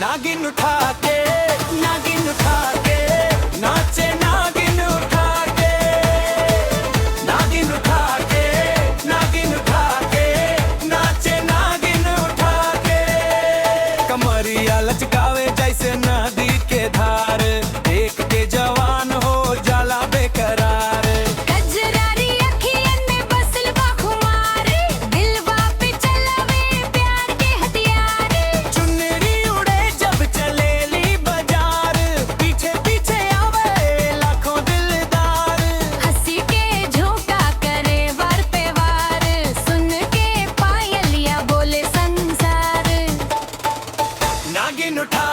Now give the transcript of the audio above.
नागिन उठा के, नागिन उठा के नाचे, नागिन उठा के, नागिन उठा के, नागिन उठा के नाचे, नागिन उठा के। कमरिया लचकावे जैसे नदी के धार, देख के जवान हो जाला बेकरार। गजरारी अखियन में बसल बा खुमार, दिलवा पे चलावे प्यार के हथियार। चुनरी उड़े जब चलेली बाजार, पीछे पीछे आवे लाखों दिलदार। हंसी के झोंका करे वार पे वार, सुन के पायलिया बोले संसार। नागिन उठा